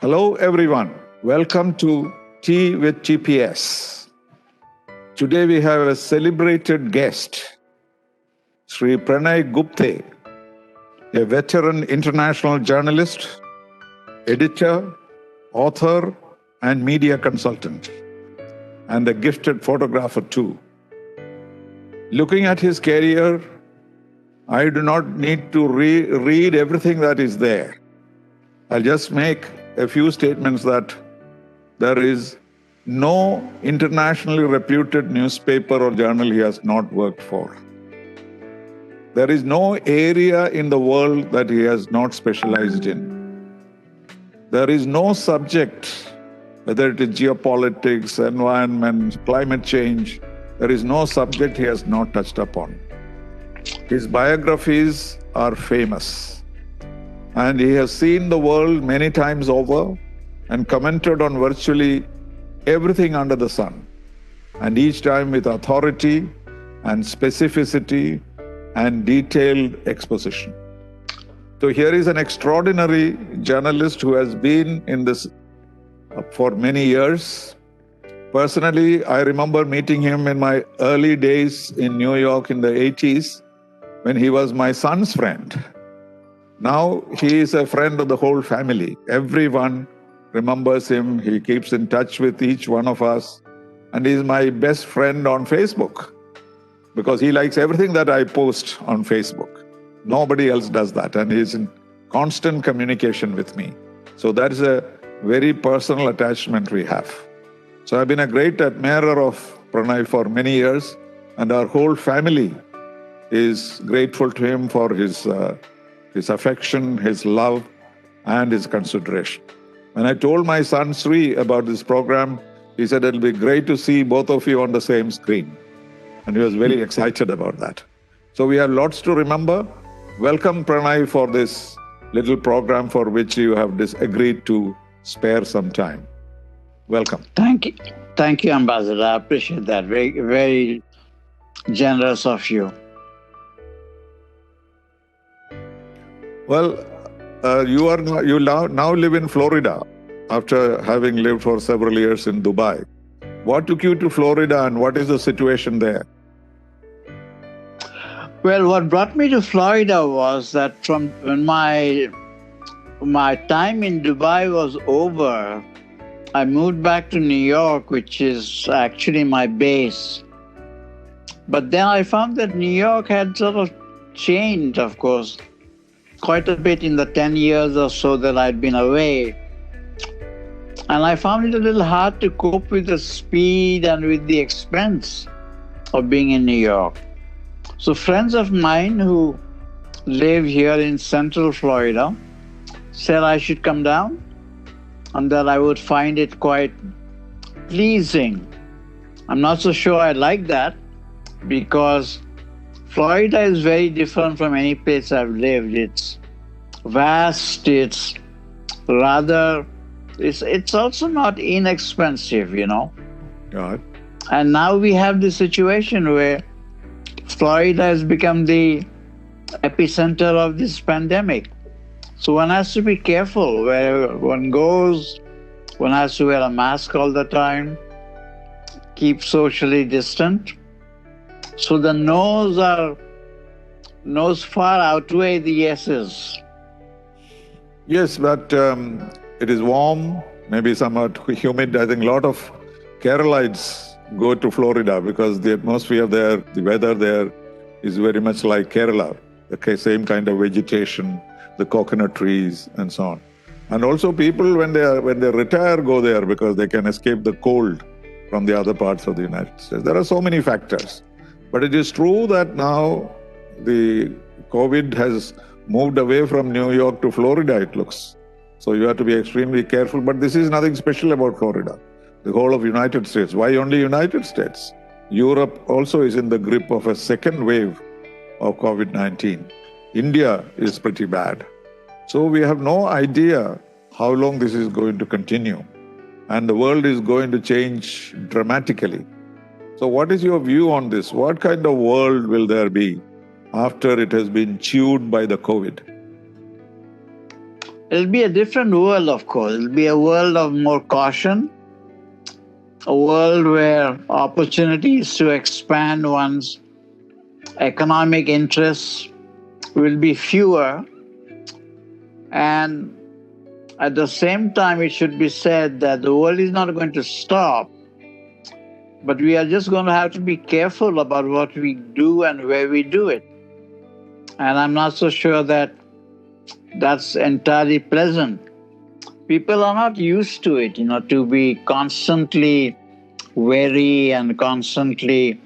Hello, everyone. Welcome to Tea with TPS. Today we have a celebrated guest, Mr.Pranay Gupte, a veteran international journalist, editor, author, and media consultant, and a gifted photographer too. Looking at his career, I do not need to read everything that is there. I'll just make a few statements that there is no internationally reputed newspaper or journal he has not worked for. There is no area in the world that he has not specialized in. There is no subject, whether it is geopolitics, environment, climate change, there is no subject he has not touched upon. His biographies are famous. And he has seen the world many times over and commented on virtually everything under the sun. And each time with authority and specificity and detailed exposition. So here is an extraordinary journalist who has been in this for many years. Personally, I remember meeting him in my early days in New York in the 80s when he was my son's friend. Now he is a friend of the whole family. Everyone remembers him. He keeps in touch with each one of us. And he's my best friend on Facebook because he likes everything that I post on Facebook. Nobody else does that. And he's in constant communication with me. So that is a very personal attachment we have. So I've been a great admirer of Pranay for many years. And our whole family is grateful to him for his affection, his love, and his consideration. When I told my son Sri about this program, he said it'll be great to see both of you on the same screen. And he was very excited about that. So we have lots to remember. Welcome, Pranay, for this little program for which you have agreed to spare some time. Welcome. Thank you. Thank you, Ambassador. I appreciate that. Very, very generous of you. Well, you now live in Florida after having lived for several years in Dubai. What took you to Florida and what is the situation there? Well, what brought me to Florida was that from when my time in Dubai was over, I moved back to New York, which is actually my base. But then I found that New York had sort of changed, of course, quite a bit in the 10 years or so that I'd been away. And I found it a little hard to cope with the speed and with the expense of being in New York. So friends of mine who live here in Central Florida said I should come down and that I would find it quite pleasing. I'm not so sure I like that because Florida is very different from any place I've lived. It's vast, it's also not inexpensive, you know. Right. And now we have this situation where Florida has become the epicenter of this pandemic. So one has to be careful where one goes. One has to wear a mask all the time, keep socially distant. So the no's far outweigh the yeses. Yes, but it is warm, maybe somewhat humid. I think a lot of Keralites go to Florida because the atmosphere there, the weather there is very much like Kerala. The same kind of vegetation, the coconut trees and so on. And also people when they retire go there because they can escape the cold from the other parts of the United States. There are so many factors. But it is true that now the COVID has moved away from New York to Florida, it looks. So you have to be extremely careful. But this is nothing special about Florida. The whole of United States. Why only United States? Europe also is in the grip of a second wave of COVID-19. India is pretty bad. So we have no idea how long this is going to continue. And the world is going to change dramatically. So what is your view on this? What kind of world will there be after it has been chewed by the COVID? It'll be a different world, of course. It'll be a world of more caution, a world where opportunities to expand one's economic interests will be fewer. And at the same time, it should be said that the world is not going to stop, but we are just going to have to be careful about what we do and where we do it. And I'm not so sure that that's entirely pleasant. People are not used to it, to be constantly wary and constantly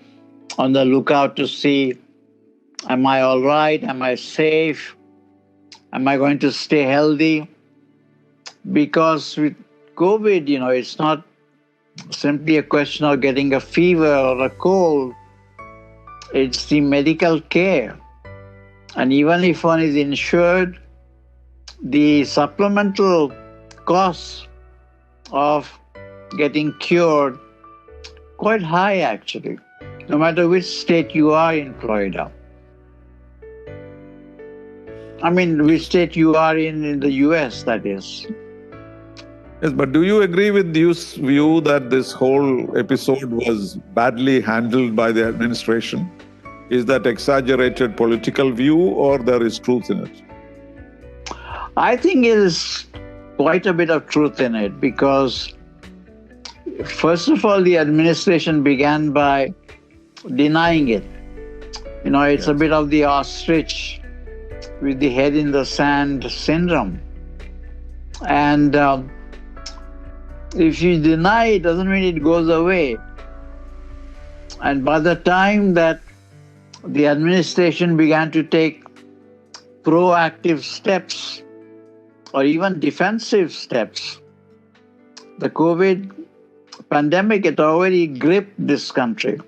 on the lookout to see, am I all right? Am I safe? Am I going to stay healthy? Because with COVID, it's not simply a question of getting a fever or a cold. It's the medical care. And even if one is insured, the supplemental costs of getting cured quite high, actually, no matter which state you are in Florida. I mean, which state you are in the US, that is. Yes, but do you agree with this view that this whole episode was badly handled by the administration? Is that exaggerated political view, or there is truth in it? I think it is quite a bit of truth in it, because first of all, the administration began by denying it. It's a bit of the ostrich with the head in the sand syndrome. And if you deny it, doesn't mean it goes away. And by the time that the administration began to take proactive steps or even defensive steps, the COVID pandemic had already gripped this country.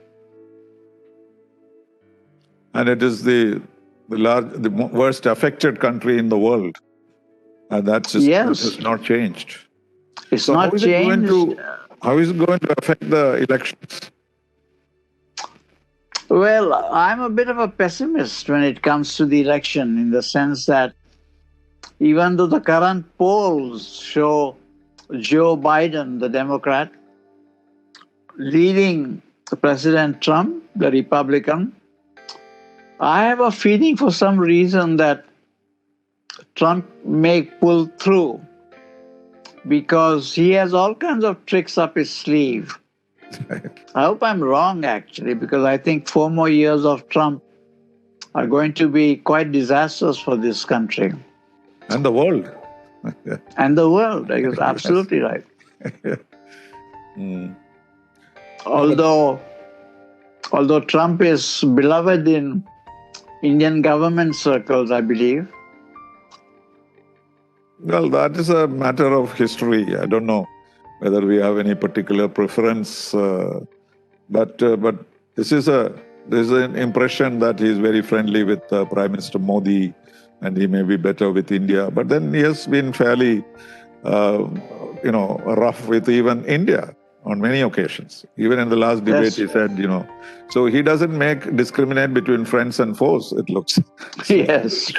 And it is the worst affected country in the world. And that has not changed. It's so not changed. How is it going to affect the elections? Well, I'm a bit of a pessimist when it comes to the election, in the sense that even though the current polls show Joe Biden, the Democrat, leading President Trump, the Republican, I have a feeling for some reason that Trump may pull through, because he has all kinds of tricks up his sleeve. I hope I'm wrong, actually, because I think 4 more years of Trump are going to be quite disastrous for this country. And the world. And the world, you're absolutely right. Although Trump is beloved in Indian government circles, I believe. Well, that is a matter of history. I don't know whether we have any particular preference, but this is an impression that he is very friendly with Prime Minister Modi, and he may be better with India. But then he has been fairly, rough with even India on many occasions. Even in the last debate, He said, so he doesn't discriminate between friends and foes, it looks. Yes.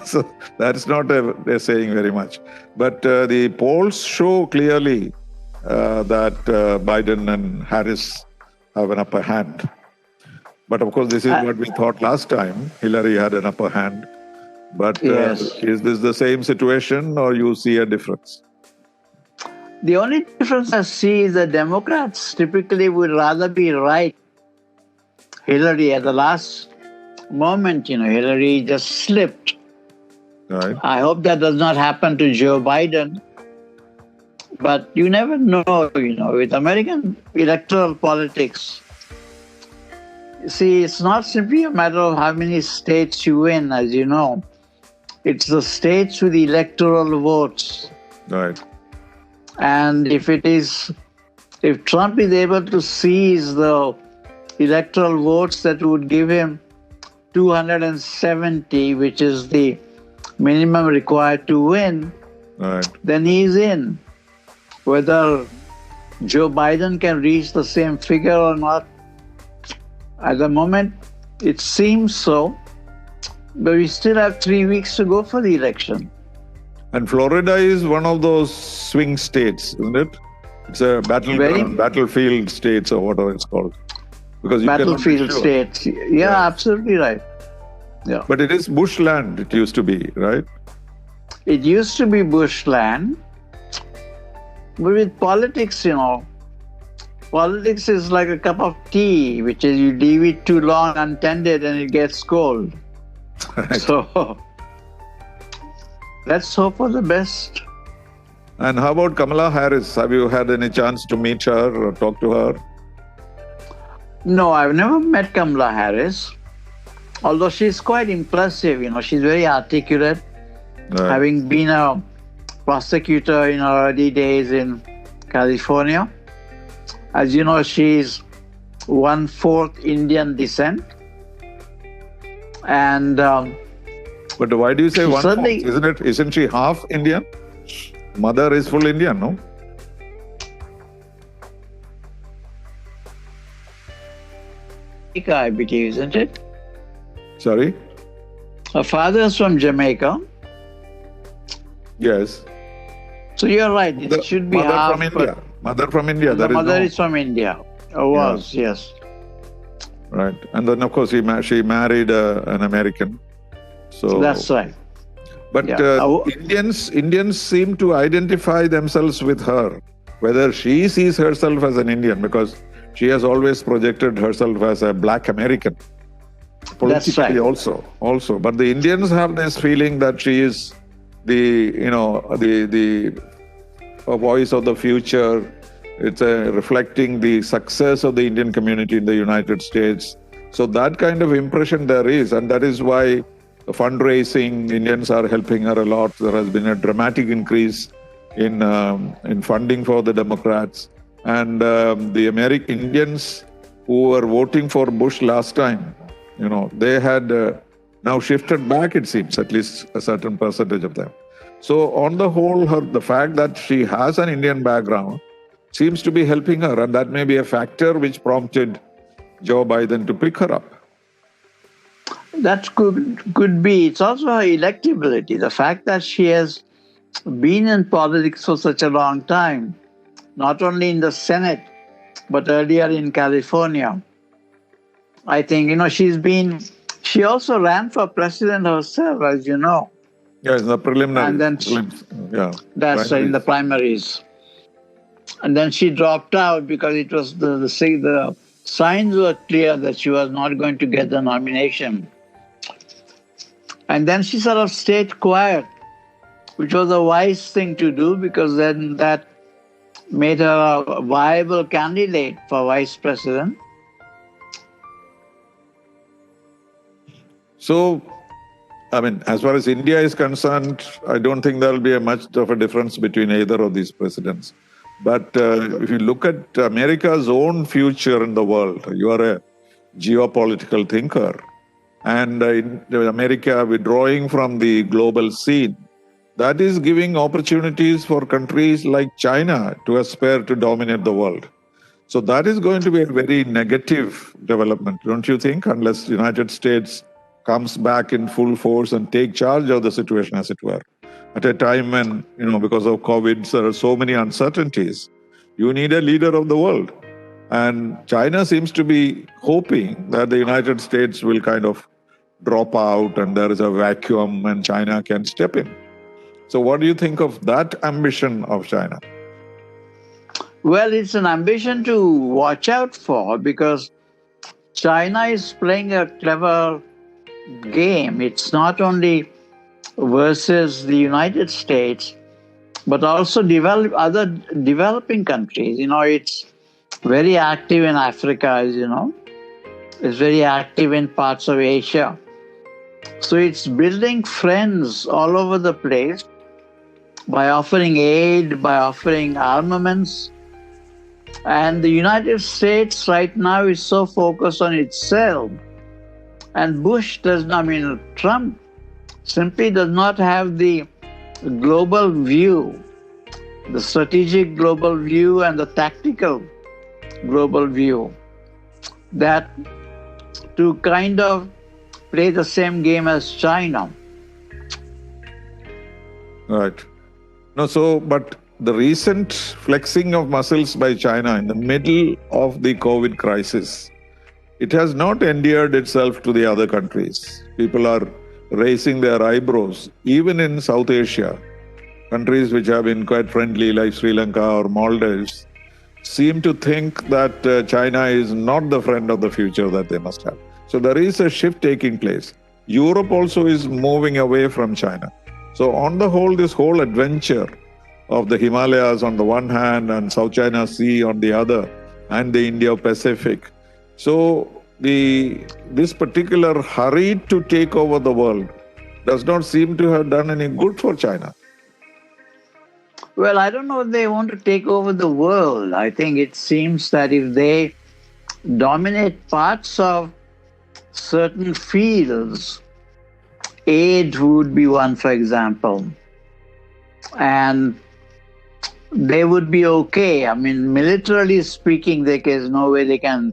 So that's not they're saying very much. But the polls show clearly that Biden and Harris have an upper hand. But of course, this is what we thought last time. Hillary had an upper hand. But is this the same situation, or you see a difference? The only difference I see is that Democrats typically would rather be right. Hillary, at the last moment, Hillary just slipped. Right. I hope that does not happen to Joe Biden. But you never know, with American electoral politics. See, it's not simply a matter of how many states you win, as you know. It's the states with electoral votes. Right. And if Trump is able to seize the electoral votes that would give him 270, which is the minimum required to win, right, then he's in. Whether Joe Biden can reach the same figure or not, at the moment, it seems so. But we still have 3 weeks to go for the election. And Florida is one of those swing states, isn't it? It's a battlefield states or whatever it's called. Because you battlefield states. Yeah, absolutely right. Yeah. But it is bushland, it used to be, right? It used to be bushland. But with politics, politics is like a cup of tea, which is you leave it too long untended and it gets cold. Right. So let's hope for the best. And how about Kamala Harris? Have you had any chance to meet her or talk to her? No, I've never met Kamala Harris. Although she's quite impressive, she's very articulate. Right. Having been a prosecutor in her early days in California. As you know, she's 1/4 Indian descent. And but why do you say 1/4? Isn't she half Indian? Mother is full Indian, no? I believe, isn't it? Sorry? Her father is from Jamaica. Yes. So you're right. It should be half. From India. Mother from India. The mother is from India. Yes. Right. And then, of course, she married an American. So that's right. But Indians seem to identify themselves with her, whether she sees herself as an Indian, because she has always projected herself as a Black American. Politically, that's right. Also. But the Indians have this feeling that she is the voice of the future. It's reflecting the success of the Indian community in the United States. So that kind of impression there is, and that is why the fundraising, Indians are helping her a lot. There has been a dramatic increase in funding for the Democrats. And the American Indians who were voting for Bush last time, they had now shifted back, it seems, at least a certain percentage of them. So on the whole, the fact that she has an Indian background seems to be helping her, and that may be a factor which prompted Joe Biden to pick her up. That could be. It's also her electability. The fact that she has been in politics for such a long time, not only in the Senate, but earlier in California. I think, she also ran for president herself, as you know. Yes, the preliminary. And then that's right, in the primaries. And then she dropped out because it was the signs were clear that she was not going to get the nomination. And then she sort of stayed quiet, which was a wise thing to do, because then that made her a viable candidate for vice president. So, as far as India is concerned, I don't think there will be much of a difference between either of these presidents. But if you look at America's own future in the world, you are a geopolitical thinker. And in America withdrawing from the global scene, that is giving opportunities for countries like China to aspire to dominate the world. So that is going to be a very negative development, don't you think? Unless the United States comes back in full force and take charge of the situation, as it were. At a time when, because of COVID, there are so many uncertainties. You need a leader of the world. And China seems to be hoping that the United States will kind of drop out and there is a vacuum and China can step in. So what do you think of that ambition of China? Well, it's an ambition to watch out for, because China is playing a clever game. It's not only versus the United States, but also other developing countries. It's very active in Africa, as you know. It's very active in parts of Asia. So it's building friends all over the place by offering aid, by offering armaments. And the United States right now is so focused on itself. And Trump simply does not have the global view, the strategic global view and the tactical global view, that to kind of play the same game as China. Right. No, so, but the recent flexing of muscles by China in the middle of the COVID crisis, it has not endeared itself to the other countries. People are raising their eyebrows, even in South Asia. Countries which have been quite friendly, like Sri Lanka or Maldives, seem to think that China is not the friend of the future that they must have. So there is a shift taking place. Europe also is moving away from China. So on the whole, this whole adventure of the Himalayas on the one hand and South China Sea on the other, and the Indo-Pacific. So this particular hurry to take over the world does not seem to have done any good for China. Well, I don't know if they want to take over the world. I think it seems that if they dominate parts of certain fields, aid would be one, for example, and they would be okay. I mean, militarily speaking, there's no way they can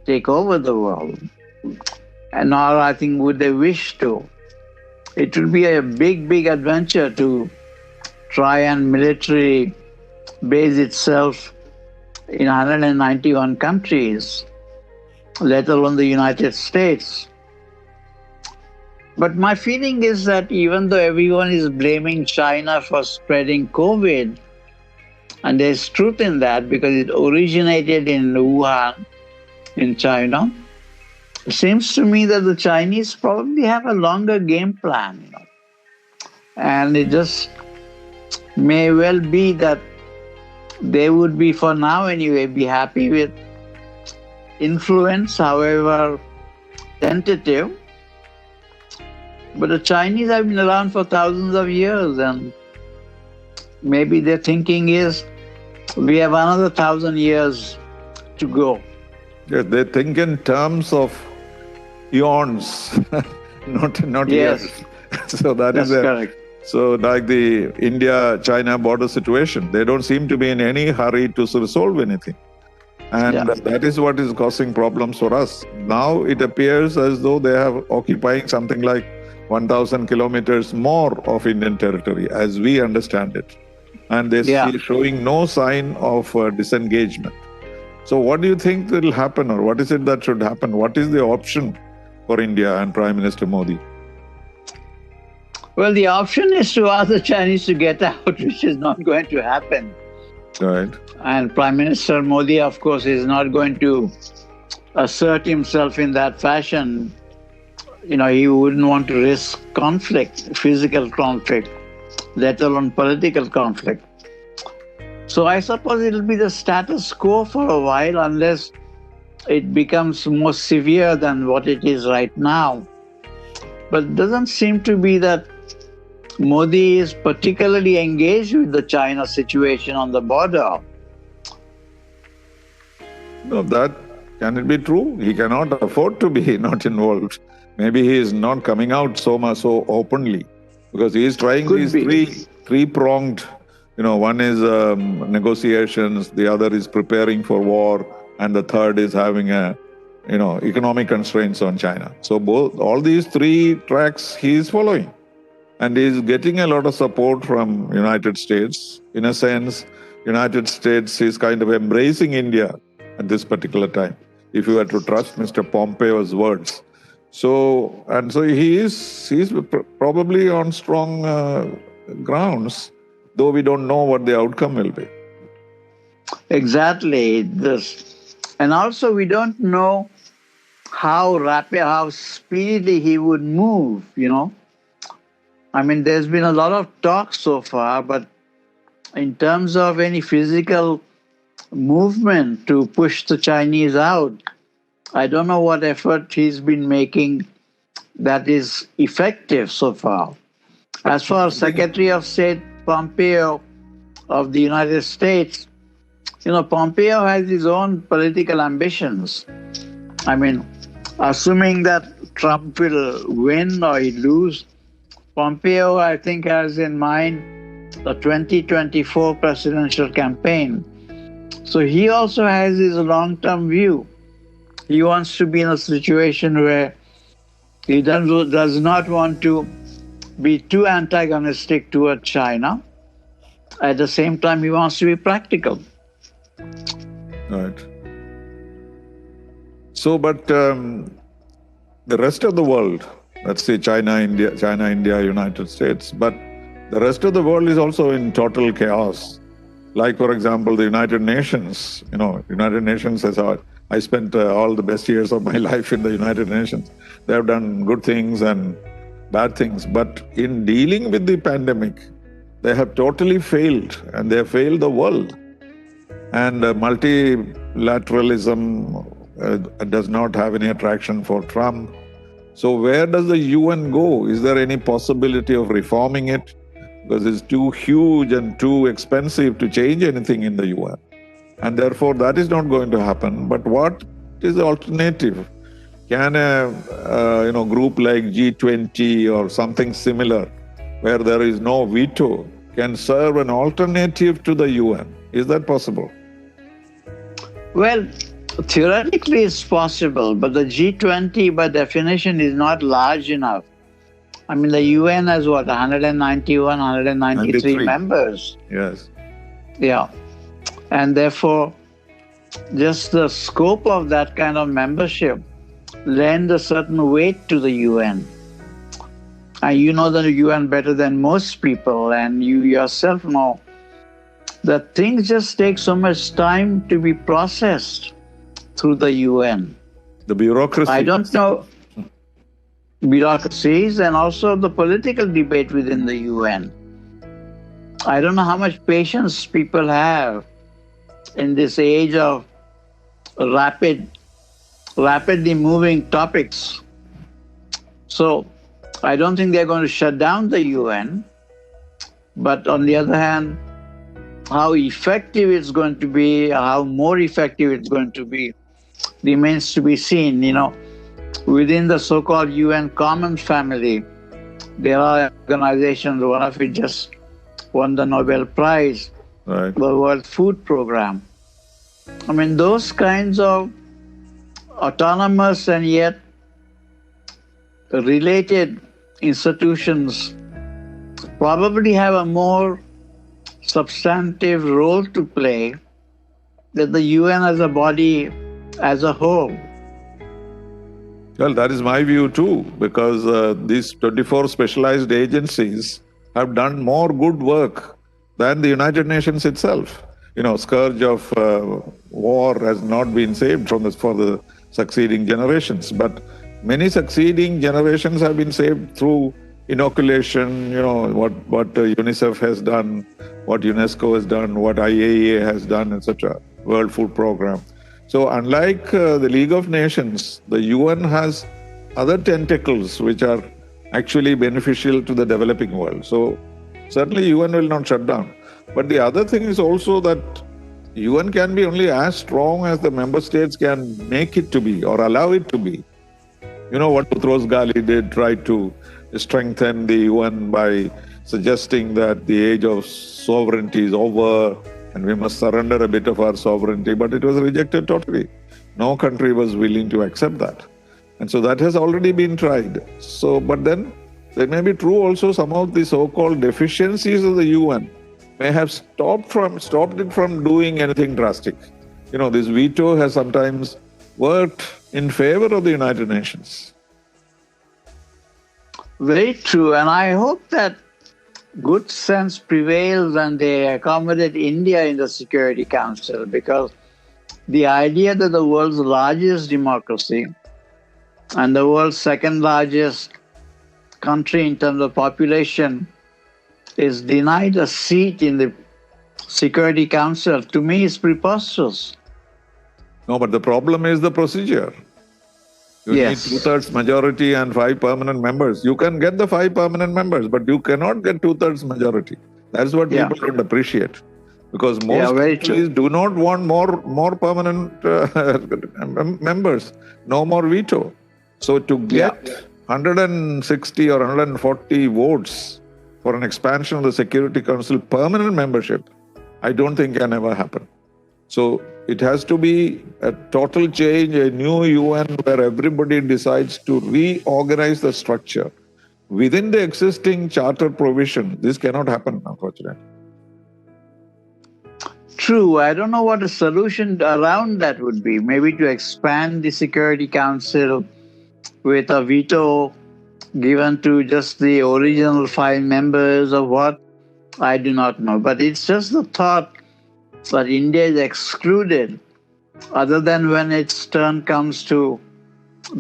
take over the world. And nor, I think, would they wish to. It would be a big, big adventure to try and militarily base itself in 191 countries, let alone the United States. But my feeling is that even though everyone is blaming China for spreading COVID, and there's truth in that because it originated in Wuhan, in China, it seems to me that the Chinese probably have a longer game plan, And it just may well be that they would be, for now anyway, be happy with influence, however tentative. But the Chinese have been around for thousands of years, and maybe their thinking is we have another 1,000 years to go. Yes, they think in terms of eons, not Yes. years. So that's correct. So like the India-China border situation, they don't seem to be in any hurry to resolve anything. And that is what is causing problems for us. Now it appears as though they are occupying something like 1,000 kilometers more of Indian territory, as we understand it. And they're showing no sign of disengagement. So what do you think will happen, or what is it that should happen? What is the option for India and Prime Minister Modi? Well, the option is to ask the Chinese to get out, which is not going to happen. Right. And Prime Minister Modi, of course, is not going to assert himself in that fashion. He wouldn't want to risk conflict, physical conflict, let alone political conflict. So I suppose it'll be the status quo for a while unless it becomes more severe than what it is right now. But it doesn't seem to be that Modi is particularly engaged with the China situation on the border. No, can it be true? He cannot afford to be not involved. Maybe he is not coming out so openly because he is trying these three-pronged. One is negotiations, the other is preparing for war, and the third is having economic constraints on China. So all these three tracks he is following. And he is getting a lot of support from United States. In a sense, United States is kind of embracing India at this particular time, if you were to trust Mr. Pompeo's words. So he's probably on strong grounds, though we don't know what the outcome will be. Exactly. And also we don't know how rapid, how speedily he would move, I mean, there's been a lot of talk so far, but in terms of any physical movement to push the Chinese out, I don't know what effort he's been making that is effective so far. As for Secretary of State Pompeo of the United States, Pompeo has his own political ambitions. I mean, assuming that Trump will win or he lose, Pompeo, I think, has in mind the 2024 presidential campaign. So he also has his long-term view. He wants to be in a situation where he does not want to be too antagonistic toward China. At the same time, he wants to be practical. Right. So, but the rest of the world, let's say China, India, United States, but the rest of the world is also in total chaos. Like, for example, the United Nations. United Nations has I spent all the best years of my life in the United Nations. They have done good things and bad things, but in dealing with the pandemic, they have totally failed, and they have failed the world. And multilateralism does not have any attraction for Trump. So where does the UN go? Is there any possibility of reforming it? Because it's too huge and too expensive to change anything in the UN. And therefore, that is not going to happen. But what is the alternative? Can a group like G20 or something similar, where there is no veto, can serve an alternative to the UN? Is that possible? Well, theoretically it's possible, but the G20 by definition is not large enough. I mean, the UN has what, 191, 193 members? Yes. Yeah. And therefore, just the scope of that kind of membership lends a certain weight to the UN. And you know the UN better than most people, and you yourself know that things just take so much time to be processed through the UN. The bureaucracy. I don't know. Bureaucracies and also the political debate within the UN. I don't know how much patience people have in this age of rapidly moving topics. So I don't think they're going to shut down the UN. But on the other hand, how effective it's going to be, how more effective it's going to be, remains to be seen. Within the so-called UN Commons family, there are organizations, one of which just won the Nobel Prize, right, the World Food Program. I mean, those kinds of autonomous and yet related institutions probably have a more substantive role to play than the UN as a body as a whole. Well, that is my view too, because these 24 specialized agencies have done more good work than the United Nations itself. Scourge of war has not been saved for the succeeding generations, but many succeeding generations have been saved through inoculation, what UNICEF has done, what UNESCO has done, what IAEA has done, etc., World Food Program. So unlike the League of Nations, the UN has other tentacles which are actually beneficial to the developing world. So certainly UN will not shut down. But the other thing is also that UN can be only as strong as the member states can make it to be or allow it to be. What Boutros Ghali did, try to strengthen the UN by suggesting that the age of sovereignty is over and we must surrender a bit of our sovereignty, but it was rejected totally. No country was willing to accept that. And so that has already been tried. But then there may be true also some of the so-called deficiencies of the UN may have stopped it from doing anything drastic. This veto has sometimes worked in favor of the United Nations. Very true. And I hope that good sense prevails and they accommodate India in the Security Council, because the idea that the world's largest democracy and the world's second largest country in terms of population is denied a seat in the Security Council, to me is preposterous. No, but the problem is the procedure. You need 2/3 majority and 5 permanent members. You can get the 5 permanent members, but you cannot get 2/3 majority. That's what people don't appreciate. Because most countries do not want more permanent members, no more veto. So to get 160 or 140 votes for an expansion of the Security Council permanent membership, I don't think can ever happen. So it has to be a total change, a new UN where everybody decides to reorganize the structure within the existing charter provision, this cannot happen, unfortunately. True. I don't know what a solution around that would be. Maybe to expand the Security Council with a veto given to just the original 5 members or what. I do not know. But it's just the thought that India is excluded, other than when its turn comes to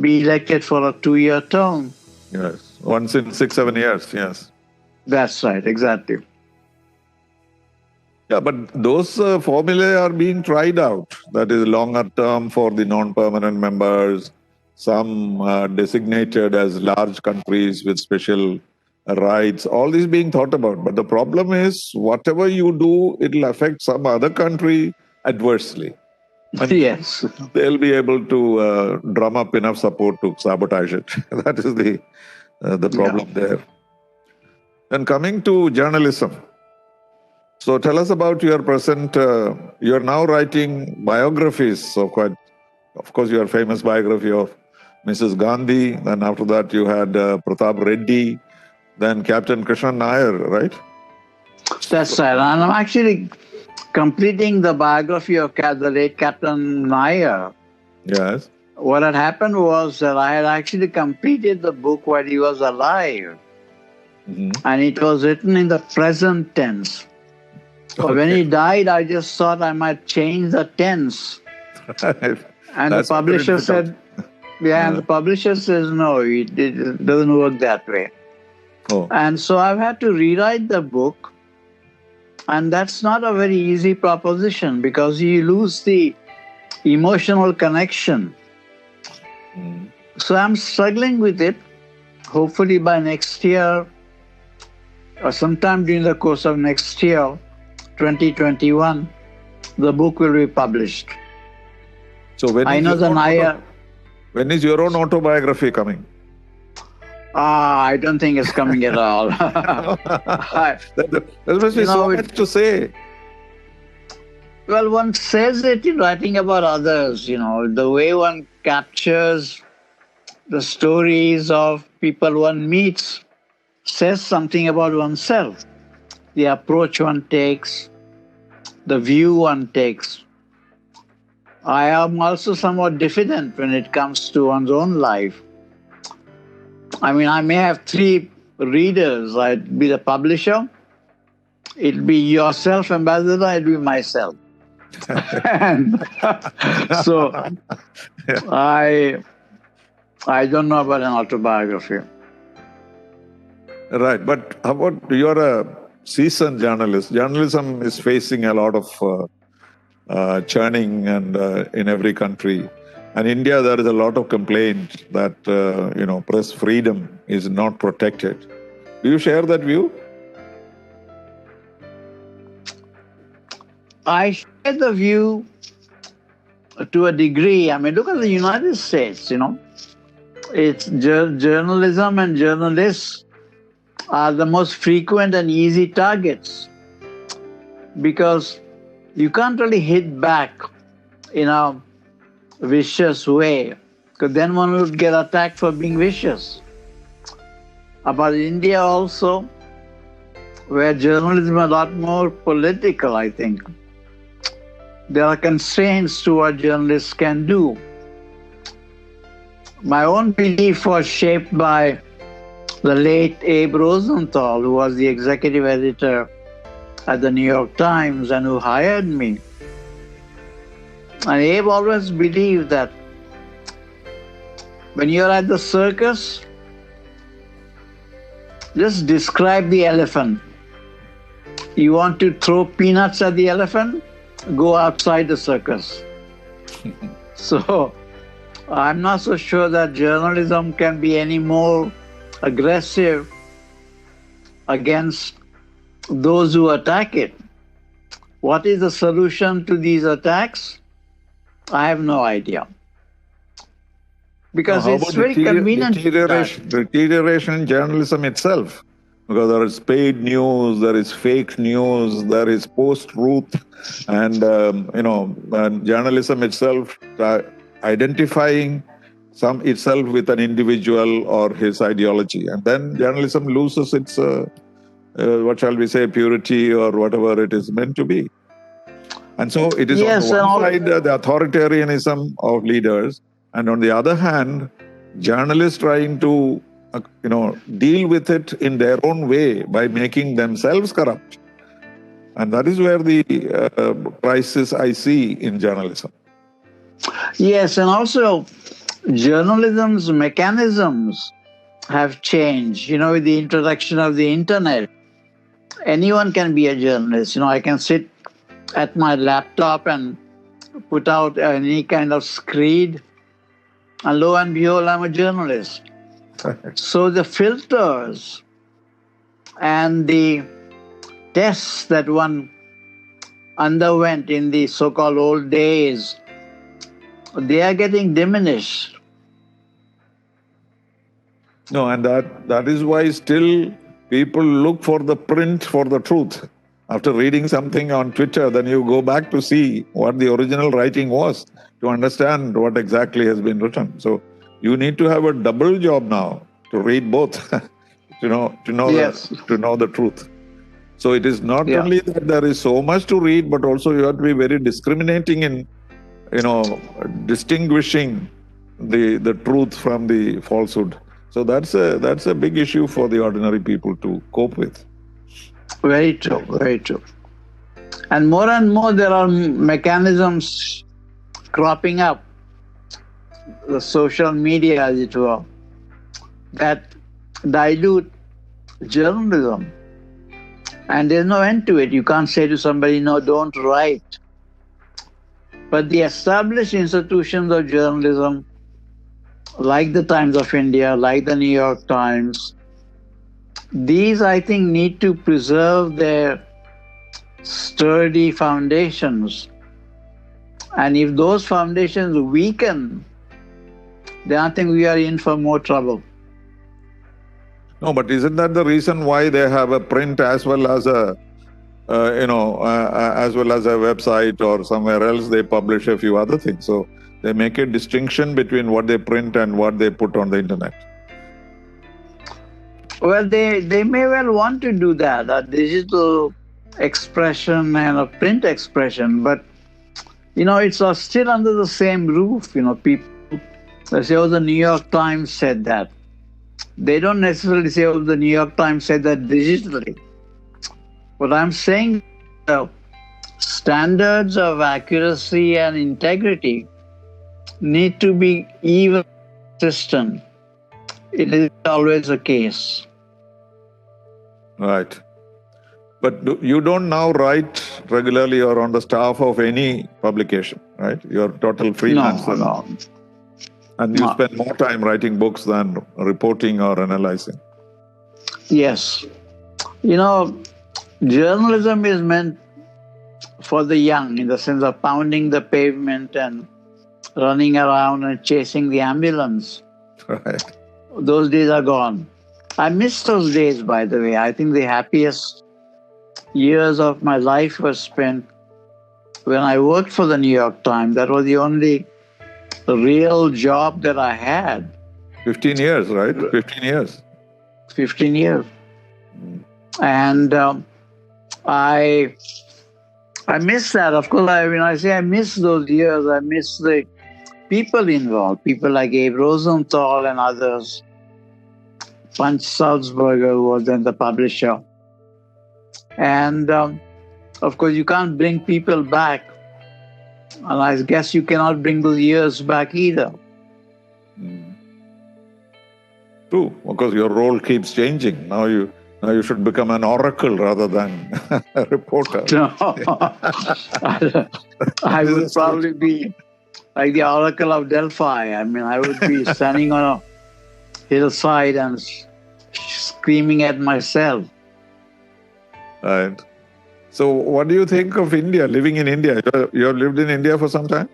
be elected for a 2-year term. Yes, once in 6-7 years, yes. That's right, exactly. Yeah, but those formulae are being tried out. That is longer term for the non-permanent members, some designated as large countries with special rights, all this being thought about. But the problem is, whatever you do, it will affect some other country adversely. And Yes. they'll be able to drum up enough support to sabotage it. That is the problem there. And coming to journalism. So tell us about your present, you're now writing biographies of course, your famous biography of Mrs. Gandhi. Then after that, you had Pratap Reddy, then Captain Krishnan Nair, right? That's right. And I'm actually completing the biography of the late Captain Nair. Yes. What had happened was that I had actually completed the book while he was alive. Mm-hmm. And it was written in the present tense. So when he died, I just thought I might change the tense. And the publisher said, and the publisher says, no, it doesn't work that way. Oh. And so I've had to rewrite the book. And that's not a very easy proposition because you lose the emotional connection. Mm. So I'm struggling with it. Hopefully by next year or sometime during the course of next year, 2021, the book will be published. So when is your own autobiography coming? I don't think it's coming at all. There must be so much to say. Well, one says it in writing about others, the way one captures the stories of people one meets says something about oneself. The approach one takes, the view one takes. I am also somewhat diffident when it comes to one's own life. I mean, I may have 3 readers. I'd be the publisher, it'd be your self-ambassador, it'd be myself. And so I don't know about an autobiography. Right, but how about you're a seasoned journalist? Journalism is facing a lot of churning and in every country. And India, there is a lot of complaint that press freedom is not protected. Do you share that view? I share the view to a degree. I mean, look at the United States, It's journalism and journalists are the most frequent and easy targets because you can't really hit back in a vicious way, because then one would get attacked for being vicious. About India also, where journalism is a lot more political, I think. There are constraints to what journalists can do. My own belief was shaped by the late Abe Rosenthal, who was the executive editor at the New York Times and who hired me. And Abe always believed that when you're at the circus, just describe the elephant. You want to throw peanuts at the elephant? Go outside the circus. So I'm not so sure that journalism can be any more aggressive against those who attack it. What is the solution to these attacks? I have no idea. Because it's very convenient. Deterioration in journalism itself. Because there is paid news, there is fake news, there is post-truth, and and journalism itself identifying some itself with an individual or his ideology, and then journalism loses its what shall we say, purity or whatever it is meant to be. And so it is Yes, on and the all, one side the authoritarianism of leaders, and on the other hand, journalists trying to deal with it in their own way by making themselves corrupt. And that is where the crisis I see in journalism. yes, and also journalism's mechanisms have changed. With the introduction of the internet, anyone can be a journalist. I can sit at my laptop and put out any kind of screed, and lo and behold, I'm a journalist. So the filters and the tests that one underwent in the so-called old days, they are getting diminished. No, and that is why still people look for the print for the truth. After reading something on Twitter, then you go back to see what the original writing was to understand what exactly has been written. So you need to have a double job now to read both, to know Yes. the truth. So it is not Yeah. only that there is so much to read, but also you have to be very discriminating in distinguishing the truth from the falsehood. So that's a big issue for the ordinary people to cope with. Very true, very true. And more there are mechanisms cropping up, the social media, as it were, that dilute journalism. And there's no end to it. You can't say to somebody, no, don't write. But the established institutions of journalism, like the Times of India, like the New York Times, these, I think, need to preserve their sturdy foundations. And if those foundations weaken, then I think we are in for more trouble. No, but isn't that the reason why they have a print as well as a as well as a website, or somewhere else they publish a few other things? So they make a distinction between what they print and what they put on the internet. Well, they may well want to do that, a digital expression and a print expression, but it's still under the same roof. People they say, oh, the New York Times said that. They don't necessarily say, oh, the New York Times said that digitally. What I'm saying, standards of accuracy and integrity need to be even consistent. It is always the case. Right. But you don't now write regularly or on the staff of any publication, right? You're total freelancer. No. And you spend more time writing books than reporting or analyzing. Yes. Journalism is meant for the young, in the sense of pounding the pavement and running around and chasing the ambulance. Right. Those days are gone. I miss those days, by the way. I think the happiest years of my life were spent when I worked for the New York Times. That was the only real job that I had. 15 years, right? 15 years. 15 years. And I miss that. Of course, when I say I miss those years, I miss the people involved, people like Abe Rosenthal and others. Punch Salzberger, who was then the publisher. And of course, you can't bring people back. And I guess you cannot bring those years back either. True, because your role keeps changing. Now you should become an oracle rather than a reporter. No, I would probably be like the Oracle of Delphi. I mean, I would be standing on a hillside and screaming at myself. Right. So what do you think of India, living in India? You have lived in India for some time?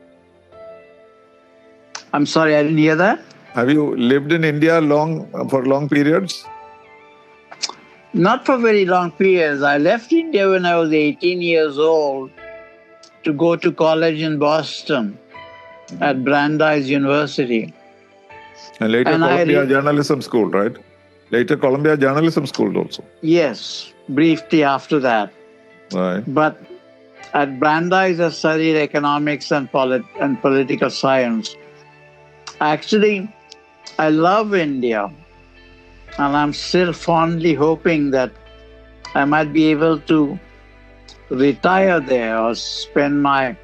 I'm sorry, I didn't hear that. Have you lived in India for long periods? Not for very long periods. I left India when I was 18 years old to go to college in Boston at Brandeis University. And later And Columbia Journalism School, right? Later Columbia Journalism School also. Yes, briefly after that. Right. But at Brandeis, I studied economics and political science. Actually, I love India, and I'm still fondly hoping that I might be able to retire there or spend my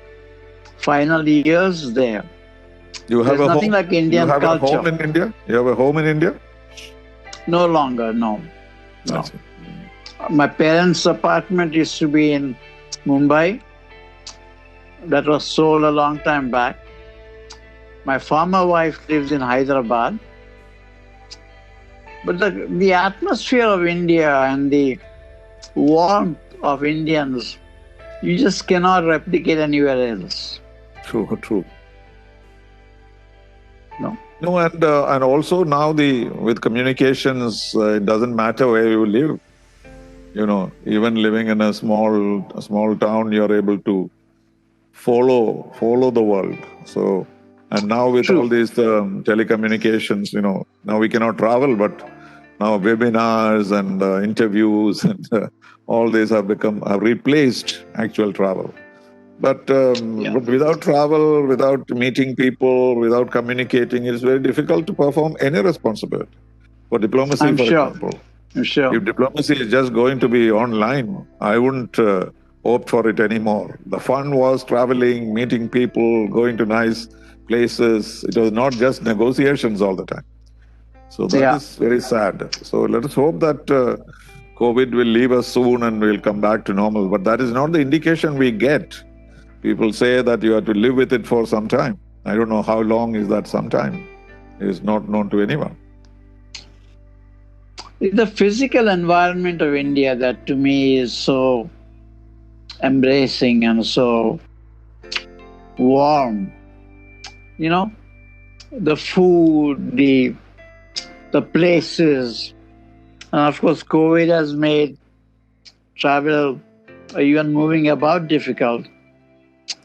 final years there. You have There's a nothing home. like Indian You have a culture. home in India. You have a home in India. No longer, no. I No. see. My parents' apartment used to be in Mumbai. That was sold a long time back. My former wife lives in Hyderabad. But the atmosphere of India and the warmth of Indians, you just cannot replicate anywhere else. True, true. No. No, and also now with communications, it doesn't matter where you live. You know, even living in a small town, you're able to follow the world. So, and now with True. all these telecommunications, you know, now we cannot travel, but now webinars and interviews and all these have replaced actual travel. But without travel, without meeting people, without communicating, it's very difficult to perform any responsibility. For diplomacy, I'm for sure. example, I'm sure. if diplomacy is just going to be online, I wouldn't opt for it anymore. The fun was traveling, meeting people, going to nice places. It was not just negotiations all the time. So that is very sad. So let us hope that COVID will leave us soon and we'll come back to normal. But that is not the indication we get. People say that you have to live with it for some time. I don't know how long is that sometime. It is not known to anyone. It's the physical environment of India that to me is so embracing and so warm. You know, the food, the places, and of course COVID has made travel or even moving about difficult.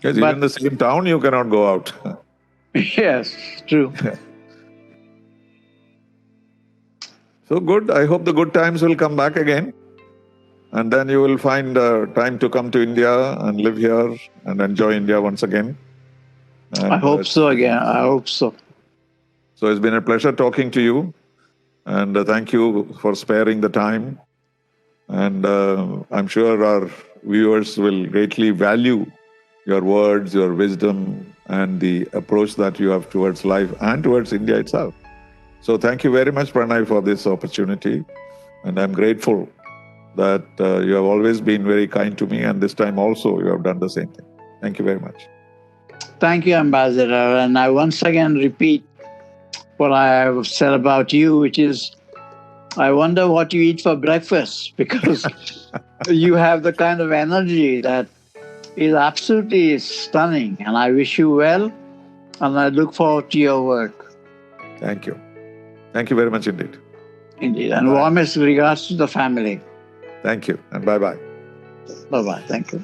Yes, even in the same town you cannot go out. Yes, true. So good. I hope the good times will come back again. And then you will find time to come to India and live here and enjoy India once again. And I hope so again. I hope so. So it's been a pleasure talking to you. And thank you for sparing the time. And I'm sure our viewers will greatly value your words, your wisdom, and the approach that you have towards life and towards India itself. So thank you very much, Pranay, for this opportunity. And I'm grateful that you have always been very kind to me. And this time also, you have done the same thing. Thank you very much. Thank you, Ambassador. And I once again repeat what I have said about you, which is, I wonder what you eat for breakfast, because you have the kind of energy that is absolutely stunning. And I wish you well, and I look forward to your work. Thank you. Thank you very much indeed. Indeed. And warmest regards to the family. Thank you. And bye-bye. Bye-bye. Thank you.